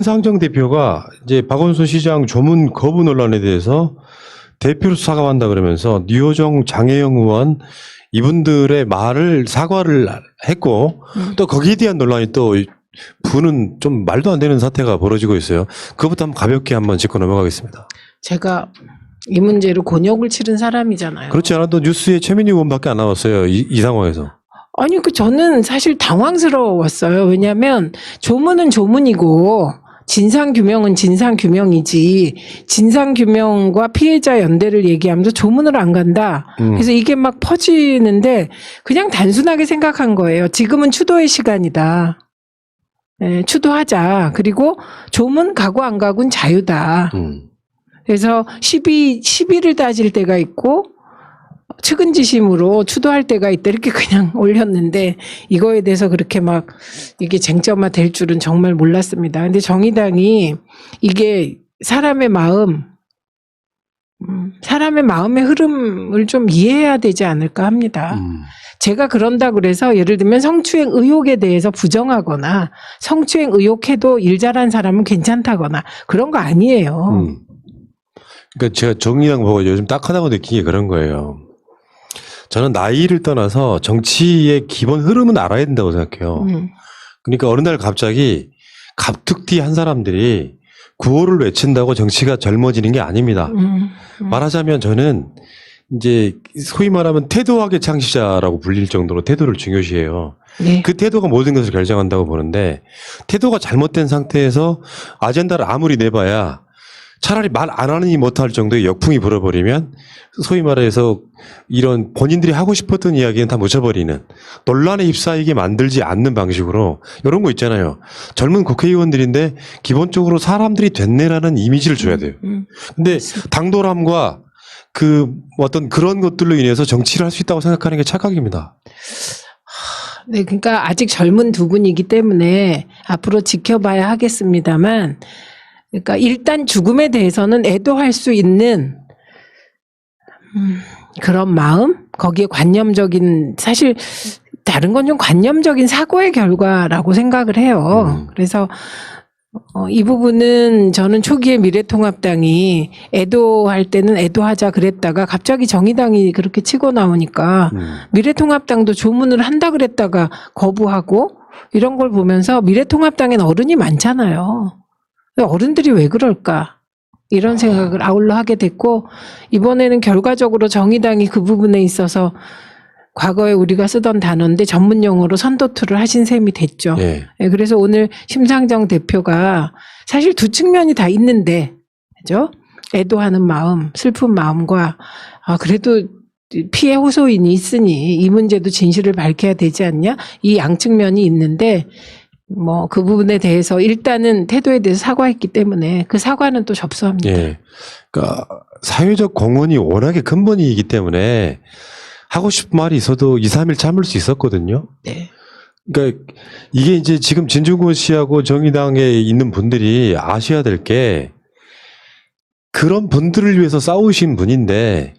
심상정 대표가 이제 박원순 시장 조문 거부 논란에 대해서 대표로 사과한다 그러면서 류호정, 장혜영 의원 이분들의 말을 사과를 했고 또 거기에 대한 논란이 또 부는 좀 말도 안 되는 사태가 벌어지고 있어요. 그것부터 한번 가볍게 한번 짚고 넘어가겠습니다. 제가 이 문제로 곤욕을 치른 사람이잖아요. 그렇지 않아도 뉴스에 최민희 의원밖에 안 나왔어요. 이 상황에서. 아니, 저는 사실 당황스러웠어요. 왜냐하면 조문은 조문이고 진상규명은 진상규명이지 진상규명과 피해자 연대를 얘기하면서 조문을 안 간다. 그래서 이게 막 퍼지는데 그냥 단순하게 생각한 거예요. 지금은 추도의 시간이다. 네, 추도하자. 그리고 조문 가고 안 가고는 자유다. 그래서 10일을 따질 때가 있고 측은지심으로 추도할 때가 있다 이렇게 그냥 올렸는데 이거에 대해서 그렇게 막 이게 쟁점화 될 줄은 정말 몰랐습니다. 근데 정의당이 이게 사람의 마음의 흐름을 좀 이해해야 되지 않을까 합니다. 제가 그런다 그래서 예를 들면 성추행 의혹에 대해서 부정하거나 성추행 의혹해도 일 잘한 사람은 괜찮다거나 그런 거 아니에요. 그러니까 제가 정의당 보고 요즘 딱하다고 느낀 게 그런 거예요. 저는 나이를 떠나서 정치의 기본 흐름은 알아야 된다고 생각해요. 그러니까 어느 날 갑자기 갑툭튀 한 사람들이 구호를 외친다고 정치가 젊어지는 게 아닙니다. 말하자면 저는 이제 소위 말하면 태도학의 창시자라고 불릴 정도로 태도를 중요시해요. 네. 그 태도가 모든 것을 결정한다고 보는데 태도가 잘못된 상태에서 아젠다를 아무리 내봐야 차라리 말 안 하느니 못할 정도의 역풍이 불어버리면 소위 말해서 이런 본인들이 하고 싶었던 이야기는 다 묻혀버리는 논란에 휩싸이게 만들지 않는 방식으로 이런 거 있잖아요. 젊은 국회의원들인데 기본적으로 사람들이 됐네라는 이미지를 줘야 돼요. 근데 당돌함과 그 어떤 그런 것들로 인해서 정치를 할 수 있다고 생각하는 게 착각입니다. 네, 그러니까 아직 젊은 두 분이기 때문에 앞으로 지켜봐야 하겠습니다만 그러니까 일단 죽음에 대해서는 애도할 수 있는 그런 마음, 거기에 관념적인 사실 다른 건 좀 관념적인 사고의 결과라고 생각을 해요. 그래서 이 부분은 저는 초기에 미래통합당이 애도할 때는 애도하자 그랬다가 갑자기 정의당이 그렇게 치고 나오니까 미래통합당도 조문을 한다 그랬다가 거부하고 이런 걸 보면서 미래통합당엔 어른이 많잖아요. 어른들이 왜 그럴까? 이런 생각을 아울러 하게 됐고 이번에는 결과적으로 정의당이 그 부분에 있어서 과거에 우리가 쓰던 단어인데 전문 용어로 선도투를 하신 셈이 됐죠. 예. 네, 그래서 오늘 심상정 대표가 사실 두 측면이 다 있는데, 그죠? 애도하는 마음, 슬픈 마음과 그래도 피해 호소인이 있으니 이 문제도 진실을 밝혀야 되지 않냐? 이 양측면이 있는데 뭐 그 부분에 대해서 일단은 태도에 대해서 사과했기 때문에 그 사과는 또 접수합니다. 예. 그러니까 사회적 공헌이 워낙에 근본이기 때문에 하고 싶은 말이 있어도 2, 3일 참을 수 있었거든요. 네. 그러니까 이게 이제 지금 진중권 씨하고 정의당에 있는 분들이 아셔야 될 게 그런 분들을 위해서 싸우신 분인데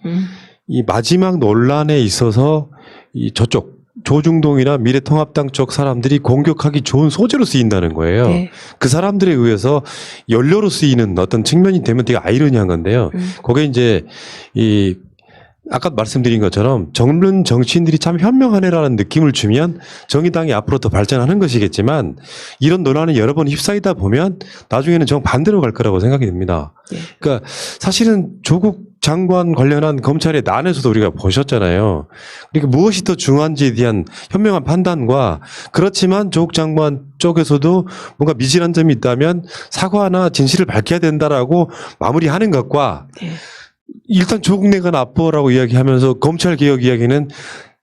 이 마지막 논란에 있어서 이 저쪽 조중동이나 미래통합당 쪽 사람들이 공격하기 좋은 소재로 쓰인다는 거예요. 네. 그 사람들에 의해서 연료로 쓰이는 어떤 측면이 되면 되게 아이러니한 건데요. 그게 이제 이 아까 말씀드린 것처럼 젊은 정치인들이 참 현명하네라는 느낌을 주면 정의당이 앞으로 더 발전하는 것이겠지만 이런 논란에 여러 번 휩싸이다 보면 나중에는 정반대로 갈 거라고 생각이 듭니다. 네. 그러니까 사실은 조국 장관 관련한 검찰의 난에서도 우리가 보셨잖아요. 그러니까 무엇이 더 중요한지에 대한 현명한 판단과 그렇지만 조국 장관 쪽에서도 뭔가 미진한 점이 있다면 사과나 진실을 밝혀야 된다라고 마무리하는 것과 네. 일단 조국 내가 나빠라고 이야기하면서 검찰 개혁 이야기는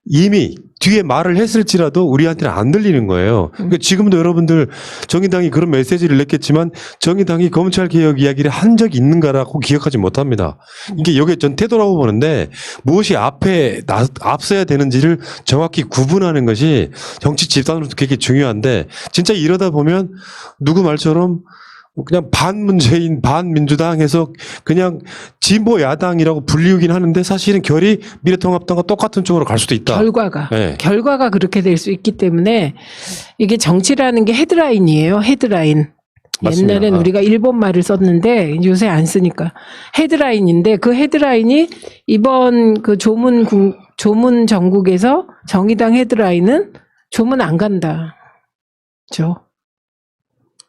이미 뒤에 말을 했을지라도 우리한테는 안 들리는 거예요. 그러니까 지금도 여러분들 정의당이 그런 메시지를 냈겠지만 정의당이 검찰 개혁 이야기를 한 적이 있는가라고 기억하지 못합니다. 이게 여기에 전 태도라고 보는데 무엇이 앞서야 되는지를 정확히 구분하는 것이 정치 집단으로도 굉장히 중요한데 진짜 이러다 보면 누구 말처럼 그냥 반문재인 반민주당 해서 그냥 진보 야당이라고 불리우긴 하는데 사실은 결이 미래통합당과 똑같은 쪽으로 갈 수도 있다. 결과가 그렇게 될 수 있기 때문에 이게 정치라는 게 헤드라인이에요. 헤드라인. 맞습니다. 옛날엔 우리가 일본 말을 썼는데 요새 안 쓰니까 헤드라인인데 그 헤드라인이 이번 그 조문 전국에서 정의당 헤드라인은 조문 안 간다. 그렇죠?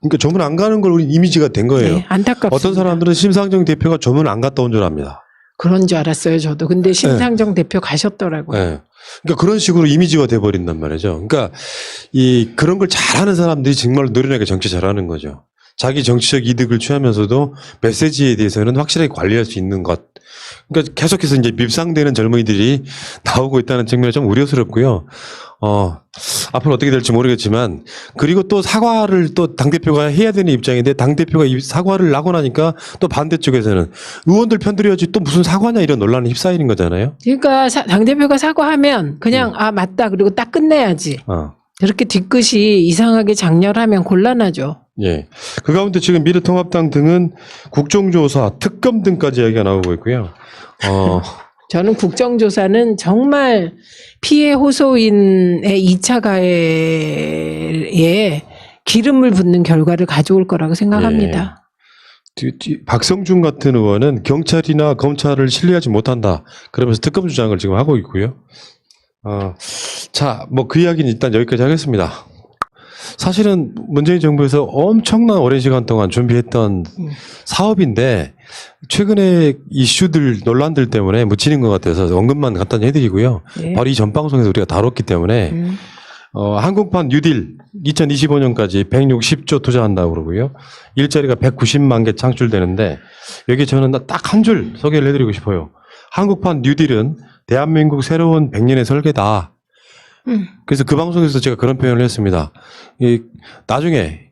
그러니까 조문 안 가는 걸 우리 이미지가 된 거예요. 네, 안타깝습니다. 어떤 사람들은 심상정 대표가 조문 안 갔다 온 줄 압니다. 그런 줄 알았어요, 저도. 근데 심상정 대표 가셨더라고요. 네. 그러니까 그런 식으로 이미지가 돼버린단 말이죠. 그러니까 그런 걸 잘하는 사람들이 정말 노련하게 정치 잘하는 거죠. 자기 정치적 이득을 취하면서도 메시지에 대해서는 확실하게 관리할 수 있는 것. 그러니까 계속해서 이제 밉상되는 젊은이들이 나오고 있다는 측면이 좀 우려스럽고요. 앞으로 어떻게 될지 모르겠지만, 그리고 또 사과를 또 당대표가 해야 되는 입장인데, 당대표가 이 사과를 하고 나니까 또 반대쪽에서는 의원들 편들여야지 또 무슨 사과냐 이런 논란에 휩싸이는 거잖아요. 그러니까 당대표가 사과하면 그냥 아 맞다 그리고 딱 끝내야지. 그렇게 뒤끝이 이상하게 장렬하면 곤란하죠. 예. 그 가운데 지금 미래통합당 등은 국정조사, 특검 등까지 이야기가 나오고 있고요. 저는 국정조사는 정말 피해 호소인의 2차 가해에 기름을 붓는 결과를 가져올 거라고 생각합니다. 박성준 같은 의원은 경찰이나 검찰을 신뢰하지 못한다. 그러면서 특검 주장을 지금 하고 있고요. 자, 뭐 그 이야기는 일단 여기까지 하겠습니다. 사실은 문재인 정부에서 엄청난 오랜 시간 동안 준비했던 사업인데 최근에 이슈들 논란들 때문에 묻히는 것 같아서 언급만 간단히 해드리고요. 네. 바로 이 전 방송에서 우리가 다뤘기 때문에 한국판 뉴딜 2025년까지 160조 투자한다고 그러고요. 일자리가 190만 개 창출되는데 여기 저는 딱 한 줄 소개를 해드리고 싶어요. 한국판 뉴딜은 대한민국 새로운 100년의 설계다. 그래서 그 방송에서 제가 그런 표현을 했습니다. 나중에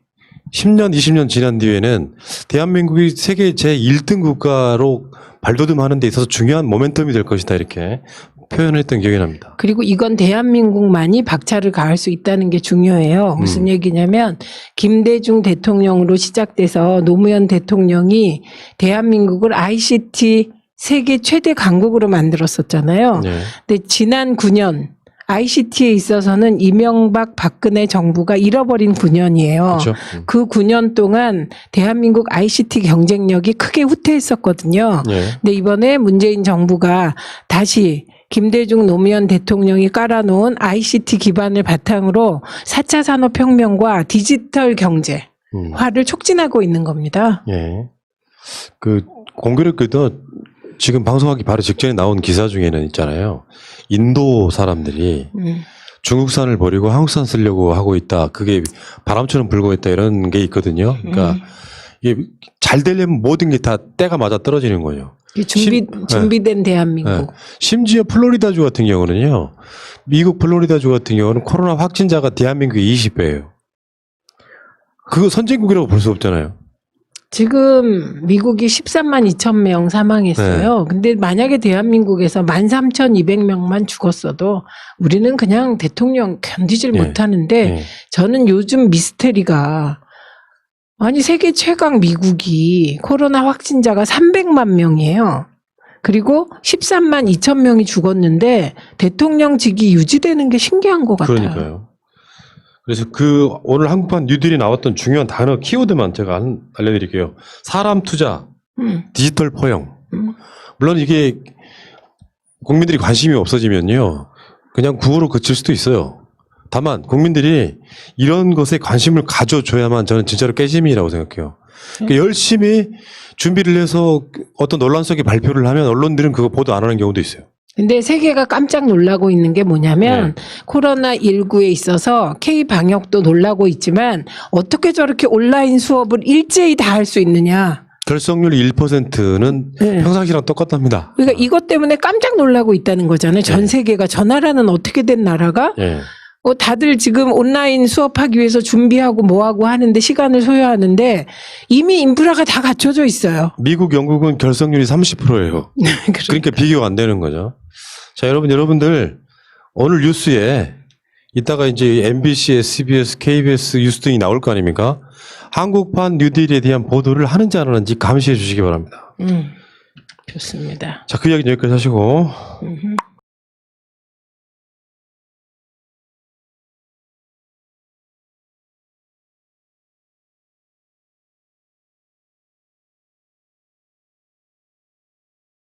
10년, 20년 지난 뒤에는 대한민국이 세계 제1등 국가로 발돋움하는 데 있어서 중요한 모멘텀이 될 것이다. 이렇게 표현을 했던 기억이 납니다. 그리고 이건 대한민국만이 박차를 가할 수 있다는 게 중요해요. 무슨 얘기냐면 김대중 대통령으로 시작돼서 노무현 대통령이 대한민국을 ICT 세계 최대 강국으로 만들었었잖아요. 네. 근데 지난 9년 ICT에 있어서는 이명박 박근혜 정부가 잃어버린 9년이에요. 그렇죠. 그 9년 동안 대한민국 ICT 경쟁력이 크게 후퇴했었거든요. 네. 근데 이번에 문재인 정부가 다시 김대중 노무현 대통령이 깔아놓은 ICT 기반을 바탕으로 4차 산업혁명과 디지털 경제화를 촉진하고 있는 겁니다. 예. 공교롭게도 지금 방송하기 바로 직전에 나온 기사 중에는 있잖아요. 인도 사람들이 중국산을 버리고 한국산 쓰려고 하고 있다. 그게 바람처럼 불고 있다. 이런 게 있거든요. 그러니까 이게 잘 되려면 모든 게 다 때가 맞아 떨어지는 거예요. 준비된 대한민국. 네. 심지어 플로리다주 같은 경우는요. 미국 플로리다주 같은 경우는 코로나 확진자가 대한민국의 20배예요. 그거 선진국이라고 볼 수 없잖아요. 지금 미국이 13만 2천 명 사망했어요. 근데 만약에 대한민국에서 13,200명만 죽었어도 우리는 그냥 대통령 견디질 못하는데 저는 요즘 미스테리가 아니 세계 최강 미국이 코로나 확진자가 300만 명이에요. 그리고 13만 2천 명이 죽었는데 대통령직이 유지되는 게 신기한 것 같아요. 그러니까요. 그래서 오늘 한국판 뉴딜이 나왔던 중요한 단어 키워드만 제가 알려드릴게요. 사람 투자, 디지털 포용. 물론 이게 국민들이 관심이 없어지면요. 그냥 구호로 그칠 수도 있어요. 다만 국민들이 이런 것에 관심을 가져줘야만 저는 진짜로 깨짐이라고 생각해요. 그러니까 열심히 준비를 해서 어떤 논란 속에 발표를 하면 언론들은 그거 보도 안 하는 경우도 있어요. 근데 세계가 깜짝 놀라고 있는 게 뭐냐면 코로나19에 있어서 K-방역도 놀라고 있지만 어떻게 저렇게 온라인 수업을 일제히 다 할 수 있느냐. 결석률 1%는 평상시랑 똑같답니다. 그러니까 이것 때문에 깜짝 놀라고 있다는 거잖아요. 전 세계가. 저 나라는 어떻게 된 나라가? 다들 지금 온라인 수업하기 위해서 준비하고 뭐하고 하는데 시간을 소요하는데 이미 인프라가 다 갖춰져 있어요. 미국, 영국은 결석률이 30%예요. 그러니까 비교가 안 되는 거죠. 자, 여러분들 오늘 뉴스에 이따가 이제 MBC, SBS, KBS 뉴스 등이 나올 거 아닙니까? 한국판 뉴딜에 대한 보도를 하는지 안 하는지 감시해 주시기 바랍니다. 좋습니다. 자, 그 이야기는 여기까지 하시고.